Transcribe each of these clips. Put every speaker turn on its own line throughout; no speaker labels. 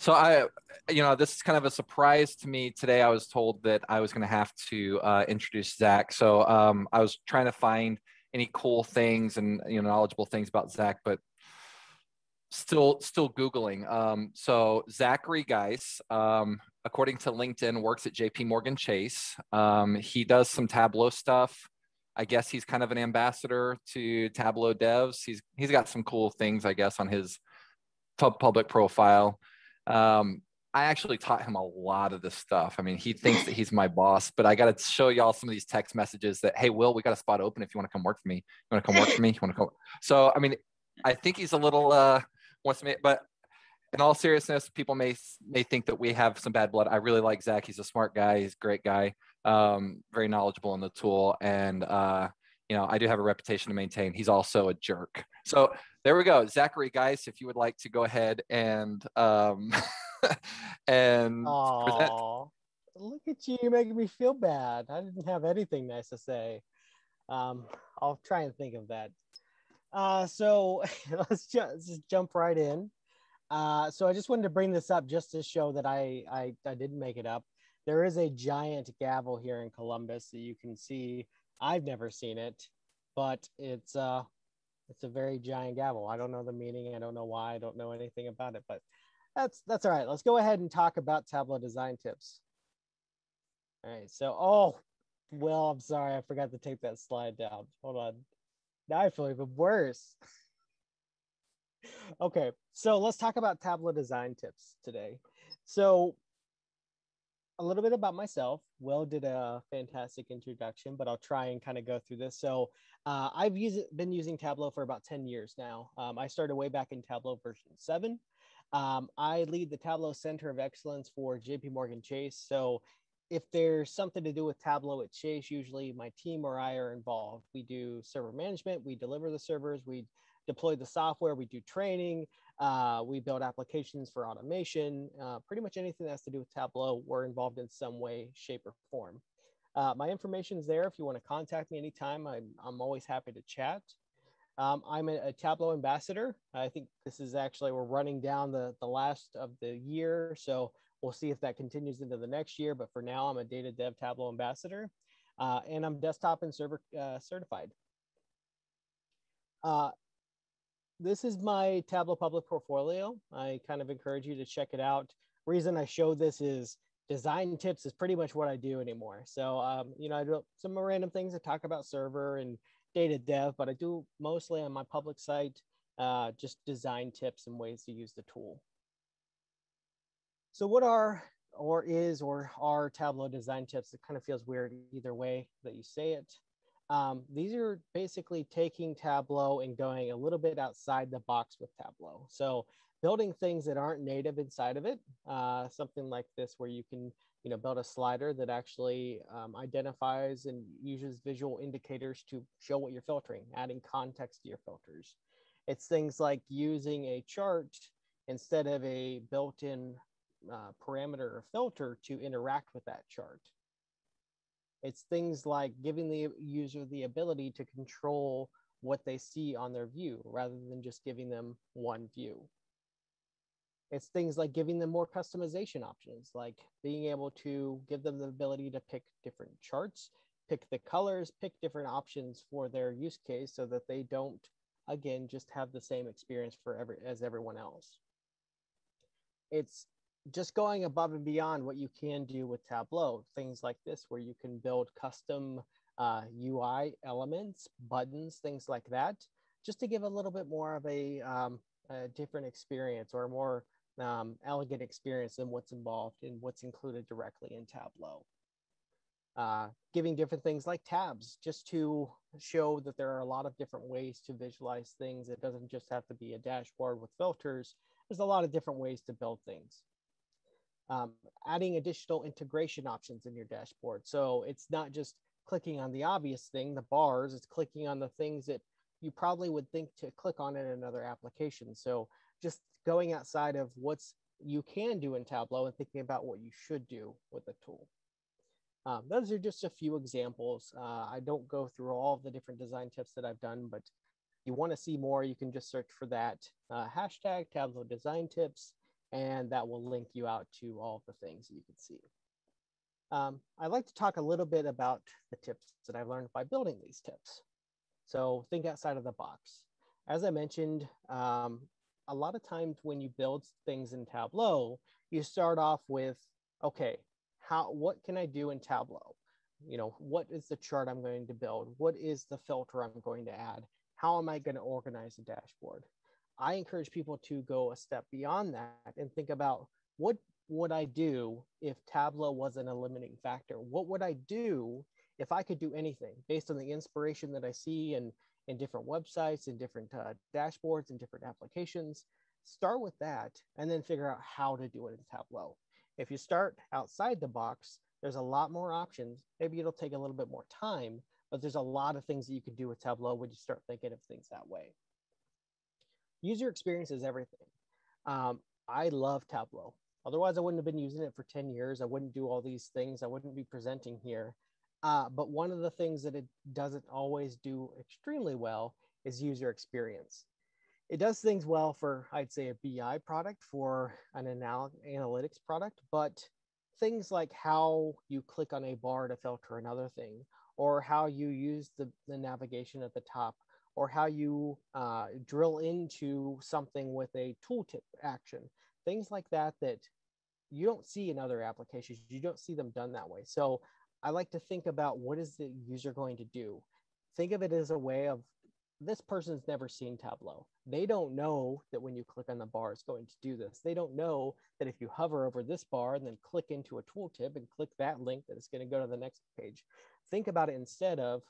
So this is kind of a surprise to me today. I was told that I was going to have to introduce Zach. So I was trying to find any cool things and knowledgeable things about Zach, but still Googling. So Zak Geis, according to LinkedIn, works at JPMorgan Chase. He does some Tableau stuff. I guess he's kind of an ambassador to Tableau devs. He's got some cool things, I guess, on his public profile. I actually taught him a lot of this stuff. I mean, he thinks that he's my boss, but I got to show y'all some of these text messages that, hey, Will, we got a spot open if you want to come work for me. You want to come work for me? You want to come? So, I mean, I think he's a little wants to make, but in all seriousness, people may think that we have some bad blood. I really like Zach. He's a smart guy. He's a great guy. Very knowledgeable in the tool, and I do have a reputation to maintain. He's also a jerk. So there we go. Zak Geis, if you would like to go ahead and and present.
Look at you. You're making me feel bad. I didn't have anything nice to say. I'll try and think of that. So let's just jump right in. So I just wanted to bring this up just to show that I didn't make it up. There is a giant gavel here in Columbus that you can see. I've never seen it, but it's a very giant gavel. I don't know the meaning. I don't know why. I don't know anything about it, but that's all right. Let's go ahead and talk about Tableau design tips. All right. So, well, I'm sorry. I forgot to take that slide down. Hold on. Now I feel even worse. Okay. So let's talk about Tableau design tips today. So a little bit about myself. Will did a fantastic introduction, but I'll try and kind of go through this. So I've been using Tableau for about 10 years now. I started way back in Tableau version 7. I lead the Tableau Center of Excellence for JPMorgan Chase. So if there's something to do with Tableau at Chase, usually my team or I are involved. We do server management, we deliver the servers, we deploy the software, we do training, we build applications for automation, pretty much anything that has to do with Tableau, we're involved in some way, shape, or form. My information is there if you want to contact me anytime. I'm always happy to chat. I'm a Tableau ambassador. I think this is actually, we're running down the last of the year, so we'll see if that continues into the next year. But for now, I'm a data dev Tableau ambassador, and I'm desktop and server certified. This is my Tableau public portfolio. I kind of encourage you to check it out. Reason I show this is design tips is pretty much what I do anymore. So, I do some random things that talk about server and data dev, but I do mostly on my public site, just design tips and ways to use the tool. So what are Tableau design tips? It kind of feels weird either way that you say it. These are basically taking Tableau and going a little bit outside the box with Tableau. So building things that aren't native inside of it, something like this where you can build a slider that actually identifies and uses visual indicators to show what you're filtering, adding context to your filters. It's things like using a chart instead of a built-in parameter or filter to interact with that chart. It's things like giving the user the ability to control what they see on their view rather than just giving them one view. It's things like giving them more customization options, like being able to give them the ability to pick different charts, pick the colors, pick different options for their use case so that they don't, again, just have the same experience as everyone else. It's just going above and beyond what you can do with Tableau, things like this, where you can build custom UI elements, buttons, things like that, just to give a little bit more of a different experience or a more elegant experience than what's involved in what's included directly in Tableau. Giving different things like tabs, just to show that there are a lot of different ways to visualize things. It doesn't just have to be a dashboard with filters. There's a lot of different ways to build things. Adding additional integration options in your dashboard. So it's not just clicking on the obvious thing, the bars, it's clicking on the things that you probably would think to click on in another application. So just going outside of what's you can do in Tableau and thinking about what you should do with the tool. Those are just a few examples. I don't go through all of the different design tips that I've done, but if you want to see more, you can just search for that hashtag Tableau design tips, and that will link you out to all the things that you can see. I'd like to talk a little bit about the tips that I've learned by building these tips. So think outside of the box. As I mentioned, a lot of times when you build things in Tableau, you start off with, okay, what can I do in Tableau? You know, what is the chart I'm going to build? What is the filter I'm going to add? How am I going to organize the dashboard? I encourage people to go a step beyond that and think about, what would I do if Tableau wasn't a limiting factor? What would I do if I could do anything based on the inspiration that I see in different websites and different dashboards and different applications? Start with that and then figure out how to do it in Tableau. If you start outside the box, there's a lot more options. Maybe it'll take a little bit more time, but there's a lot of things that you can do with Tableau when you start thinking of things that way. User experience is everything. I love Tableau. Otherwise, I wouldn't have been using it for 10 years. I wouldn't do all these things. I wouldn't be presenting here. But one of the things that it doesn't always do extremely well is user experience. It does things well for, I'd say, a BI product, for an analytics product, but things like how you click on a bar to filter another thing, or how you use the navigation at the top, or how you drill into something with a tooltip action, things like that that you don't see in other applications. You don't see them done that way. So I like to think about, what is the user going to do? Think of it as a way of, this person's never seen Tableau. They don't know that when you click on the bar, it's going to do this. They don't know that if you hover over this bar and then click into a tooltip and click that link, that it's going to go to the next page. Think about it instead of,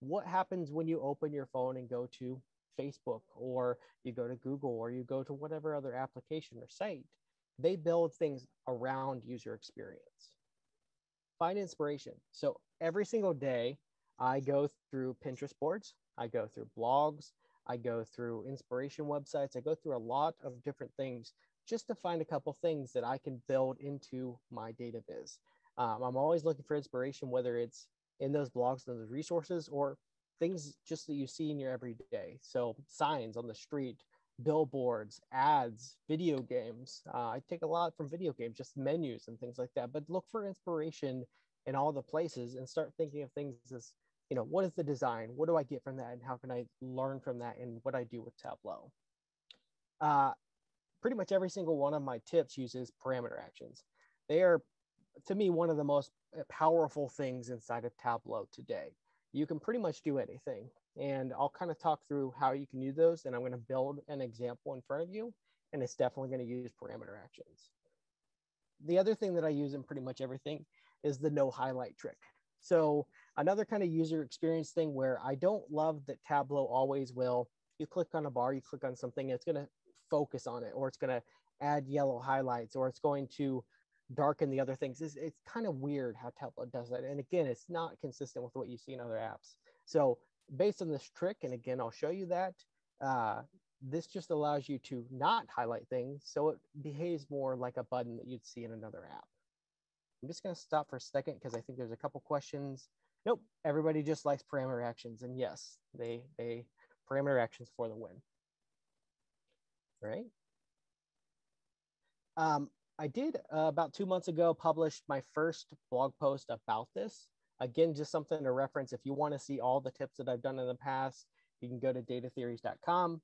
what happens when you open your phone and go to Facebook, or you go to Google, or you go to whatever other application or site? They build things around user experience. Find inspiration. So every single day, I go through Pinterest boards, I go through blogs, I go through inspiration websites, I go through a lot of different things just to find a couple things that I can build into my data viz. I'm always looking for inspiration, whether it's in those blogs and those resources, or things just that you see in your everyday. So signs on the street, billboards, ads, video games. I take a lot from video games, just menus and things like that. But look for inspiration in all the places and start thinking of things as, you know, what is the design? What do I get from that? And how can I learn from that in what I do with Tableau? Pretty much every single one of my tips uses parameter actions. They are, to me, one of the most powerful things inside of Tableau today. You can pretty much do anything. And I'll kind of talk through how you can use those. And I'm going to build an example in front of you. And it's definitely going to use parameter actions. The other thing that I use in pretty much everything is the no highlight trick. So another kind of user experience thing where I don't love that Tableau always will, you click on a bar, you click on something, it's going to focus on it, or it's going to add yellow highlights, or it's going to darken the other things. It's kind of weird how Tableau does that. And again, it's not consistent with what you see in other apps. So based on this trick, and again, I'll show you that, this just allows you to not highlight things, so it behaves more like a button that you'd see in another app. I'm just going to stop for a second because I think there's a couple questions. Nope, everybody just likes parameter actions, and yes, they parameter actions for the win. All right. I did about 2 months ago published my first blog post about this. Again, just something to reference. If you want to see all the tips that I've done in the past, you can go to datatheories.com.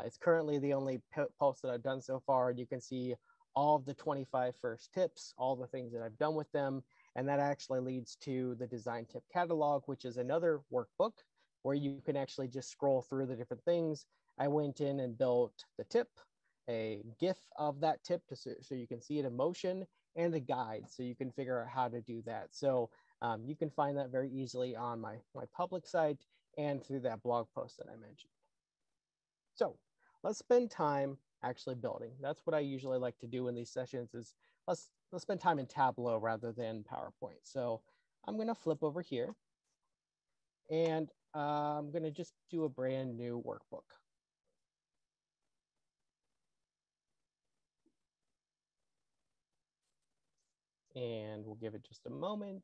It's currently the only post that I've done so far. You can see all of the 25 first tips, all the things that I've done with them. And that actually leads to the design tip catalog, which is another workbook where you can actually just scroll through the different things. I went in and built the tip, a GIF of that tip so you can see it in motion, and a guide so you can figure out how to do that. So you can find that very easily on my public site and through that blog post that I mentioned. So let's spend time actually building. That's what I usually like to do in these sessions, is let's spend time in Tableau rather than PowerPoint. So I'm going to flip over here, and I'm going to just do a brand new workbook. And we'll give it just a moment.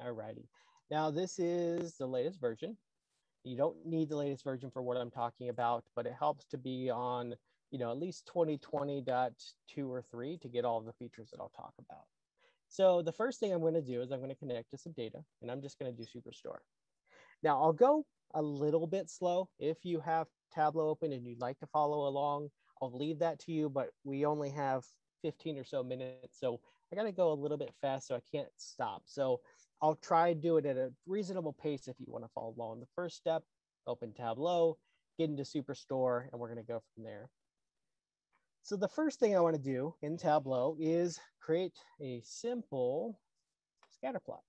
All righty. Now this is the latest version. You don't need the latest version for what I'm talking about, but it helps to be on, at least 2020.2 or 3 to get all the features that I'll talk about. So the first thing I'm going to do is I'm going to connect to some data, and I'm just going to do Superstore. Now I'll go a little bit slow. If you have Tableau open and you'd like to follow along, I'll leave that to you, but we only have 15 or so minutes. So I got to go a little bit fast, so I can't stop. So I'll try to do it at a reasonable pace if you want to follow along. The first step, open Tableau, get into Superstore, and we're going to go from there. So the first thing I want to do in Tableau is create a simple scatter plot.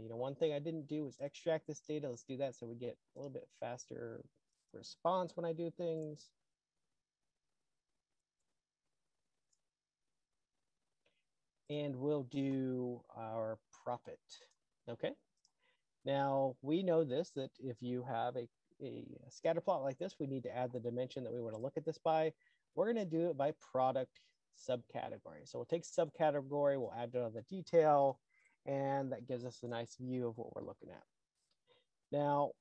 One thing I didn't do was extract this data. Let's do that so we get a little bit faster response when I do things. And we'll do our profit. Okay. Now we know this, that if you have a scatter plot like this, we need to add the dimension that we want to look at this by. We're going to do it by product subcategory. So we'll take subcategory, we'll add another detail, and that gives us a nice view of what we're looking at. Now,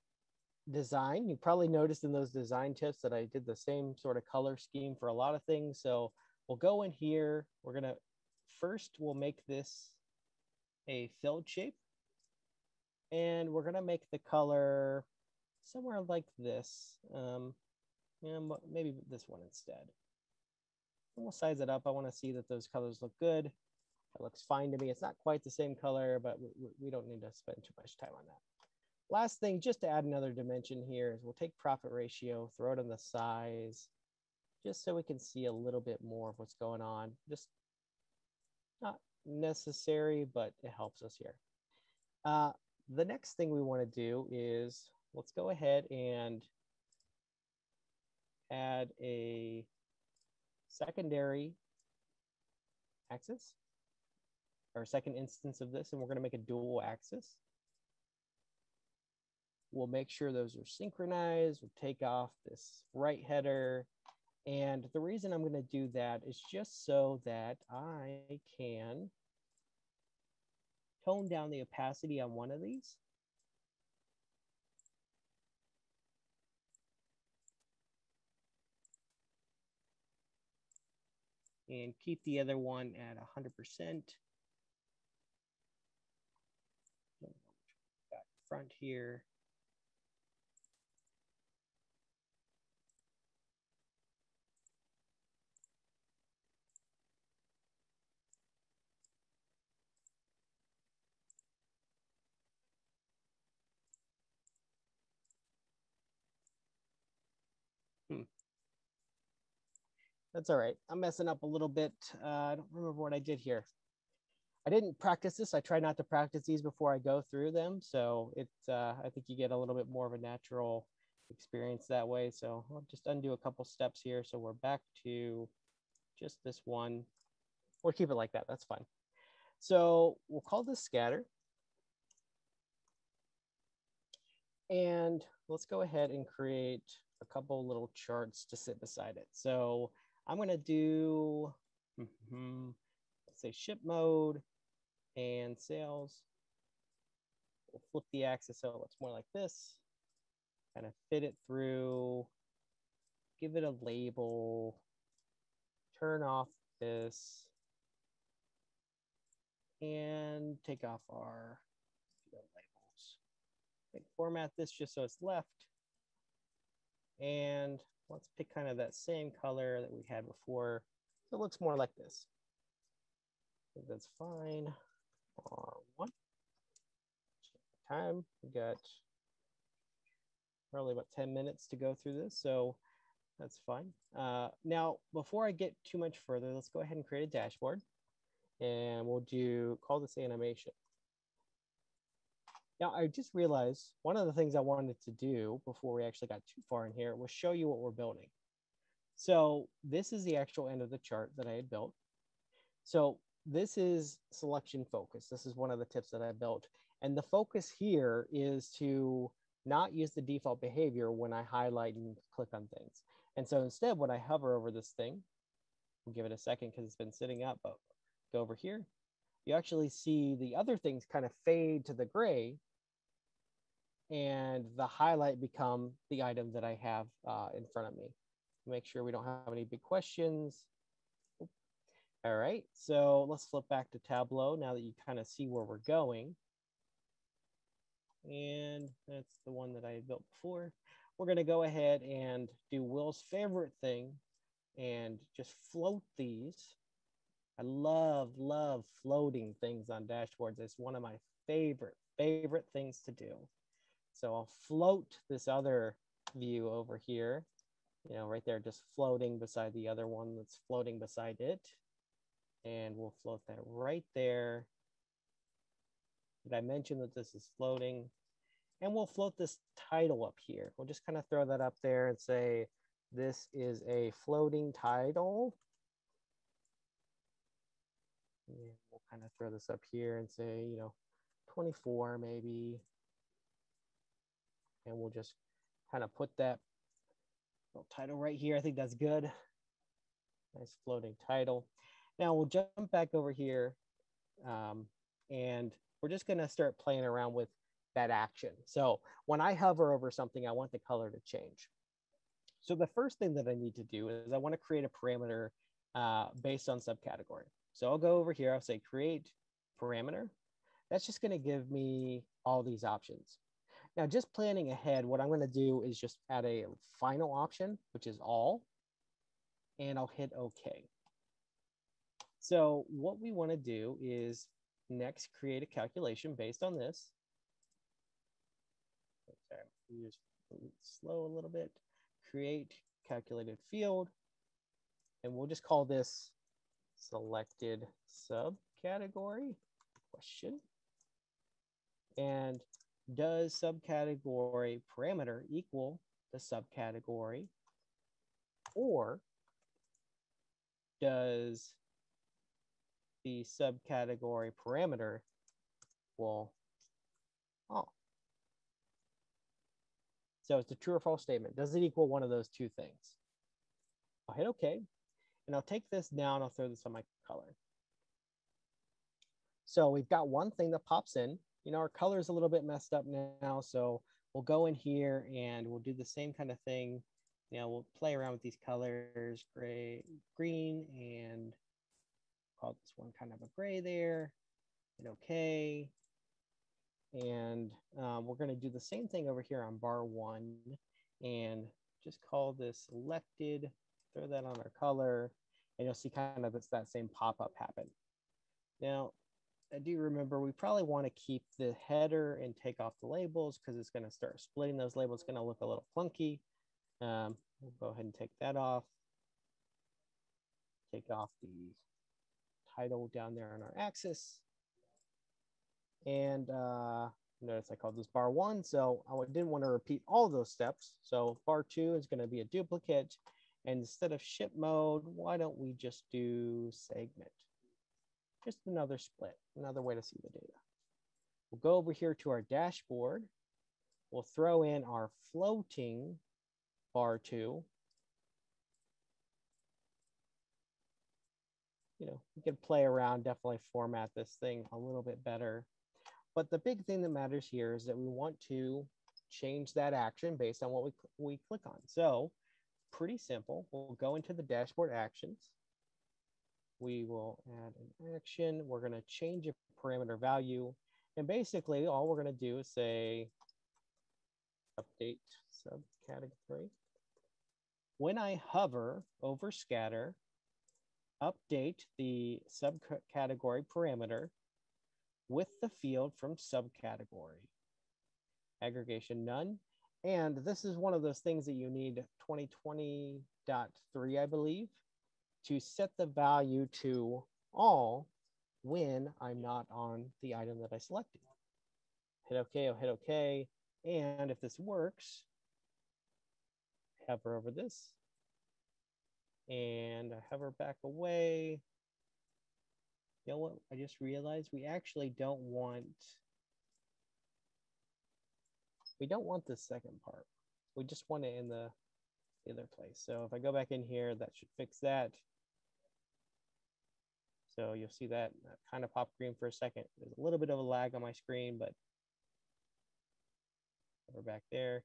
design, you probably noticed in those design tips that I did the same sort of color scheme for a lot of things. So we'll go in here. We'll make this a filled shape. And we're going to make the color somewhere like this. And maybe this one instead. And we'll size it up. I want to see that those colors look good. It looks fine to me. It's not quite the same color, but we don't need to spend too much time on that. Last thing, just to add another dimension here, is we'll take profit ratio, throw it on the size, just so we can see a little bit more of what's going on. Just not necessary, but it helps us here. The next thing we want to do is let's go ahead and add a secondary axis, or second instance of this, and we're going to make a dual axis. We'll make sure those are synchronized. We'll take off this right header. And the reason I'm going to do that is just so that I can tone down the opacity on one of these. And keep the other one at 100%. Back front here. That's all right. I'm messing up a little bit. I don't remember what I did here. I didn't practice this. I try not to practice these before I go through them. So I think you get a little bit more of a natural experience that way. So I'll just undo a couple steps here. So we're back to just this one. We'll keep it like that. That's fine. So we'll call this scatter. And let's go ahead and create a couple little charts to sit beside it. So I'm going to do, let's say ship mode and sales. We'll flip the axis so it looks more like this. Kind of fit it through, give it a label, turn off this, and take off our labels. Okay, format this just so it's left. And let's pick kind of that same color that we had before. So it looks more like this. I think that's fine. R1. Time. We got probably about 10 minutes to go through this. So that's fine. Now, before I get too much further, let's go ahead and create a dashboard. And we'll call this animation. Now, I just realized one of the things I wanted to do before we actually got too far in here was show you what we're building. So this is the actual end of the chart that I had built. So this is selection focus. This is one of the tips that I built. And the focus here is to not use the default behavior when I highlight and click on things. And so instead, when I hover over this thing, I'll give it a second because it's been sitting up, but go over here, you actually see the other things kind of fade to the gray. and the highlight become the item that I have in front of me. Make sure we don't have any big questions. All right, so let's flip back to Tableau now that you kind of see where we're going. And that's the one that I had built before. We're gonna go ahead and do Will's favorite thing and just float these. I love floating things on dashboards. It's one of my favorite things to do. So I'll float this other view over here, you know, right there, just floating beside the other one that's floating beside it. And we'll float that right there. Did I mention that this is floating? And we'll float this title up here. We'll just kind of throw that up there and say, this is a floating title. And we'll kind of throw this up here and say, you know, 24 maybe. And we'll just kind of put that little title right here. I think that's good. Nice floating title. Now we'll jump back over here and we're just gonna start playing around with that action. So when I hover over something, I want the color to change. So the first thing that I need to do is I want to create a parameter based on subcategory. So I'll go over here, I'll say create parameter. That's just gonna give me all these options. Now, just planning ahead, what I'm going to do is just add a final option, which is all, and I'll hit OK. So what we want to do is next create a calculation based on this. Sorry, just slow a little bit. Create calculated field, and we'll just call this selected subcategory question. And does subcategory parameter equal the subcategory, or does the subcategory parameter equal all? So it's a true or false statement. Does it equal one of those two things? I'll hit OK, and I'll take this down. I'll throw this on my color. So we've got one thing that pops in. You know, our color is a little bit messed up now, so we'll go in here and we'll do the same kind of thing. You know, we'll play around with these colors, gray, green, and call this one kind of a gray there, and OK. And we're going to do the same thing over here on bar 1 and just call this selected, throw that on our color, and you'll see kind of it's that same pop-up happen. Now, I do remember we probably want to keep the header and take off the labels because it's going to start splitting those labels. It's going to look a little clunky. We'll go ahead and take that off. Take off the title down there on our axis. And notice I called this bar 1, so I didn't want to repeat all of those steps. So bar 2 is going to be a duplicate. And instead of ship mode, why don't we just do segment? Just another split, another way to see the data. We'll go over here to our dashboard. We'll throw in our floating bar 2. You know, we could play around, definitely format this thing a little bit better. But the big thing that matters here is that we want to change that action based on what we click on. So pretty simple. We'll go into the dashboard actions. We will add an action. We're going to change a parameter value. And basically, all we're going to do is say update subcategory. When I hover over scatter, update the subcategory parameter with the field from subcategory. Aggregation none. And this is one of those things that you need 2020.3, I believe, to set the value to all when I'm not on the item that I selected. Hit OK, I'll hit OK. And if this works, hover over this. And I hover back away. You know what? I just realized we actually don't want this second part. We just want it in the other place. So if I go back in here, that should fix that. So you'll see that kind of pop green for a second. There's a little bit of a lag on my screen, but We're back there.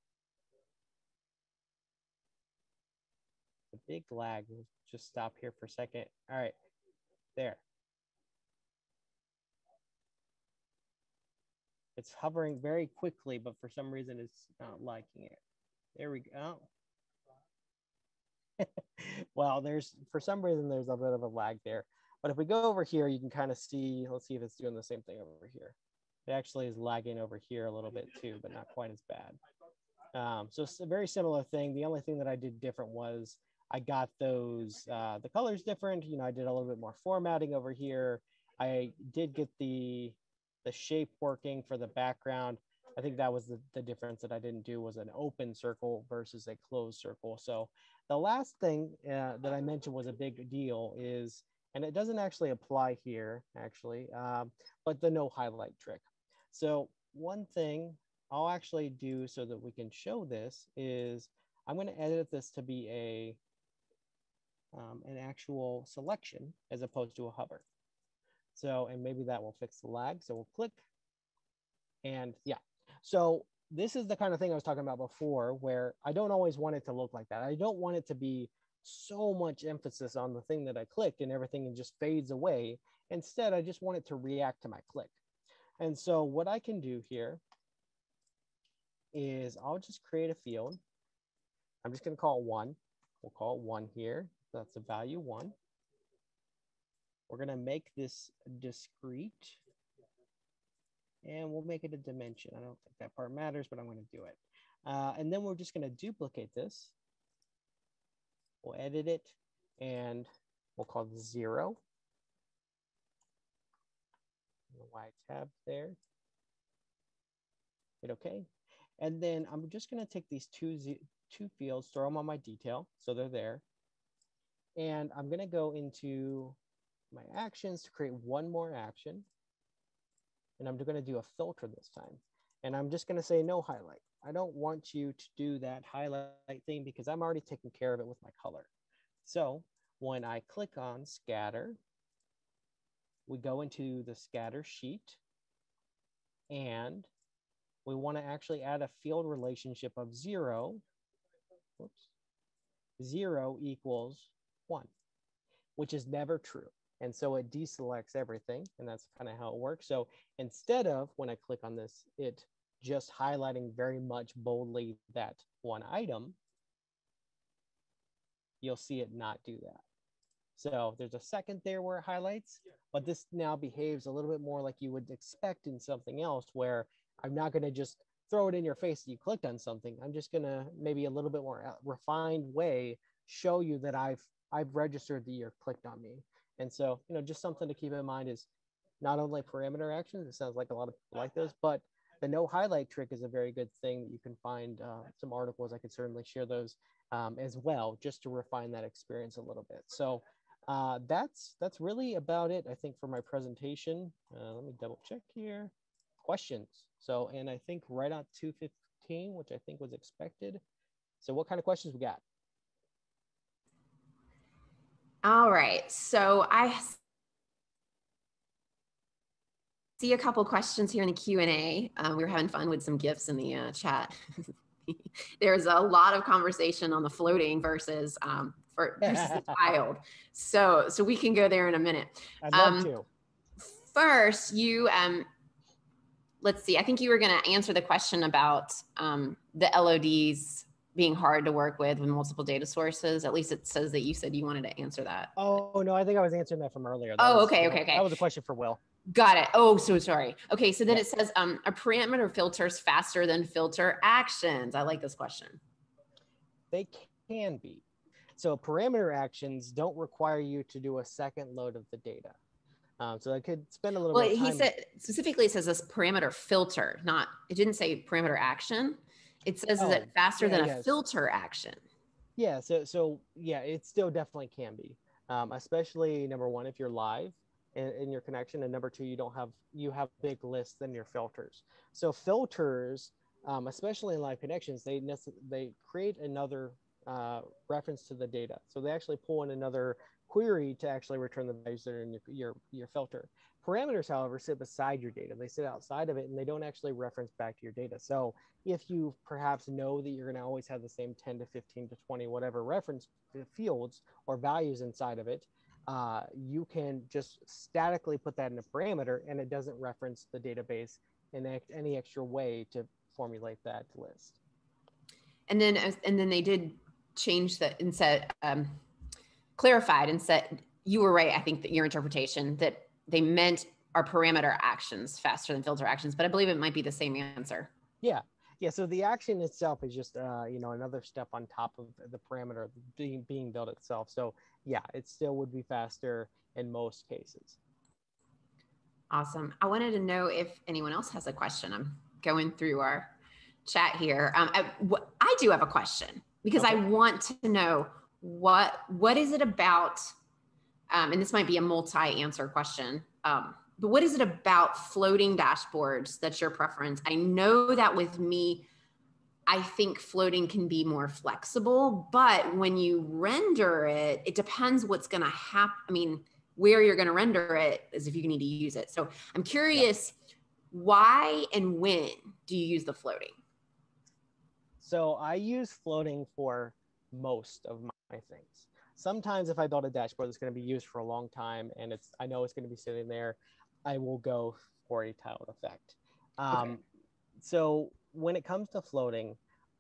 The big lag. We'll just stop here for a second. All right, there. It's hovering very quickly, but for some reason it's not liking it. There we go. Well, for some reason there's a bit of a lag there. But if we go over here, you can kind of see, let's see if it's doing the same thing over here. It actually is lagging over here a little bit too, but not quite as bad. So it's a very similar thing. The only thing that I did different was I got those, the colors different. You know, I did a little bit more formatting over here. I did get the shape working for the background. I think that was the difference that I didn't do, was an open circle versus a closed circle. So the last thing that I mentioned was a big deal is, and it doesn't actually apply here actually, but the no highlight trick. So one thing I'll actually do so that we can show this is I'm going to edit this to be an actual selection as opposed to a hover. So, and maybe that will fix the lag. So we'll click and yeah. So this is the kind of thing I was talking about before, where I don't always want it to look like that. I don't want it to be so much emphasis on the thing that I clicked and everything just fades away. Instead, I just want it to react to my click. And so what I can do here is I'll just create a field. I'm just going to call it 1. We'll call it 1 here. That's a value 1. We're going to make this discrete. And we'll make it a dimension. I don't think that part matters, but I'm going to do it. And then we're just going to duplicate this. We'll edit it, and we'll call it 0. The Y tab there. Hit OK. And then I'm just going to take these two fields, throw them on my detail, so they're there. And I'm going to go into my actions to create one more action. And I'm going to do a filter this time. And I'm just going to say no highlight. I don't want you to do that highlight thing because I'm already taking care of it with my color. So when I click on scatter, we go into the scatter sheet and we want to actually add a field relationship of 0. Whoops. 0 equals 1, which is never true. And so it deselects everything, and that's kind of how it works. So instead of, when I click on this, it just highlighting very much boldly that one item, you'll see it not do that. So there's a second there where it highlights, but this now behaves a little bit more like you would expect in something else, where I'm not going to just throw it in your face that you clicked on something. I'm just going to maybe a little bit more refined way show you that I've registered that you're clicked on me. And so, you know, just something to keep in mind is not only parameter actions, it sounds like a lot of people like those, but the no highlight trick is a very good thing that you can find some articles. I could certainly share those as well, just to refine that experience a little bit. So that's really about it, I think, for my presentation. Let me double check here. Questions. So, and I think right on 2:15, which I think was expected. So what kind of questions we got?
All right, so I see a couple questions here in the Q&A. We were having fun with some GIFs in the chat. There's a lot of conversation on the floating versus the tiled. So we can go there in a minute.
I'd love to.
First, you, let's see, I think you were gonna answer the question about the LODs being hard to work with multiple data sources. At least it says that you said you wanted to answer that.
Oh, no, I think I was answering that from earlier.
Okay.
That was a question for Will.
Got it. Oh, so sorry. Okay, so then it says a parameter filters faster than filter actions. I like this question.
They can be. So parameter actions don't require you to do a second load of the data. So I could spend a little bit of time. He
said, specifically it says this parameter filter, it didn't say parameter action. It says is it faster than a filter action?
Yeah, so yeah, it still definitely can be. Especially number one, if you're live in your connection, and number two, you have big lists than your filters. So filters, especially in live connections, they create another reference to the data. So they actually pull in another query to actually return the values that are in your filter. Parameters, however, sit beside your data. They sit outside of it and they don't actually reference back to your data. So if you perhaps know that you're going to always have the same 10 to 15 to 20, whatever reference fields or values inside of it, you can just statically put that in a parameter and it doesn't reference the database in any extra way to formulate that list.
And then they did change that and said, clarified and said, you were right, I think, that your interpretation that they meant our parameter actions faster than filter actions, but I believe it might be the same answer.
Yeah. So the action itself is just another step on top of the parameter being built itself. So yeah, it still would be faster in most cases.
Awesome. I wanted to know if anyone else has a question. I'm going through our chat here. I do have a question because I want to know what is it about, and this might be a multi-answer question, but what is it about floating dashboards that's your preference? I know that with me, I think floating can be more flexible, but when you render it, it depends what's going to happen. I mean, where you're going to render it is if you need to use it. So I'm curious, why and when do you use the floating?
So I use floating for most of my things. Sometimes if I build a dashboard that's going to be used for a long time and I know it's going to be sitting there, I will go for a tiled effect. So when it comes to floating,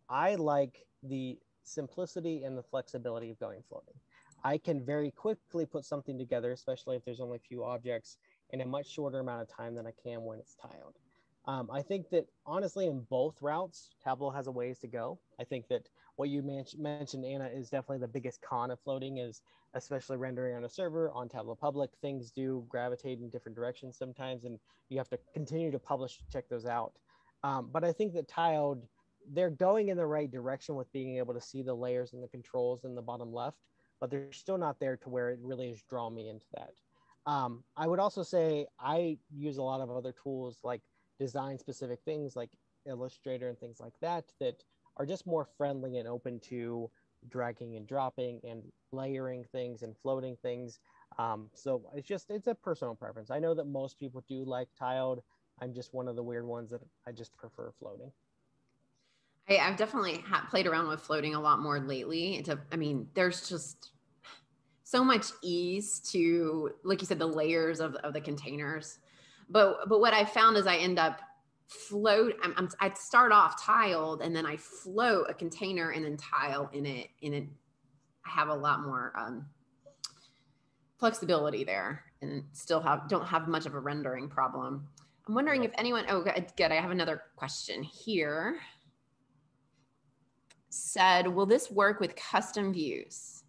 I like the simplicity and the flexibility of going floating. I can very quickly put something together, especially if there's only a few objects, in a much shorter amount of time than I can when it's tiled. I think that honestly, in both routes, Tableau has a ways to go. I think that what you mentioned, Anna, is definitely the biggest con of floating, is especially rendering on a server on Tableau Public. Things do gravitate in different directions sometimes, and you have to continue to publish to check those out. But I think that tiled, they're going in the right direction with being able to see the layers and the controls in the bottom left, but they're still not there to where it really has drawn me into that. I would also say I use a lot of other tools like design specific things like Illustrator and things like that are just more friendly and open to dragging and dropping and layering things and floating things. So it's a personal preference. I know that most people do like tiled. I'm just one of the weird ones that I just prefer floating.
I've definitely played around with floating a lot more lately. I mean, there's just so much ease to, like you said, the layers of the containers. But what I found is I end up I'd start off tiled and then I float a container and then tile in it. I have a lot more flexibility there and still don't have much of a rendering problem. I'm wondering if anyone, good. I have another question here. Said, will this work with custom views?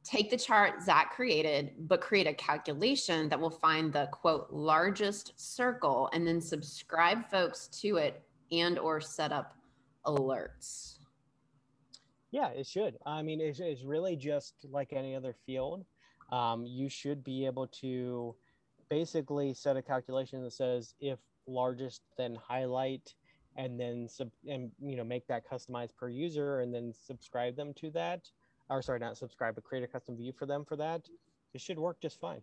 Take the chart Zak created, but create a calculation that will find the quote largest circle and then subscribe folks to it and or set up alerts.
Yeah, it should. I mean, it's really just like any other field. You should be able to basically set a calculation that says if largest, then highlight, and then make that customized per user, and then subscribe them to that. Or sorry, not subscribe, but create a custom view for them for that. It should work just fine.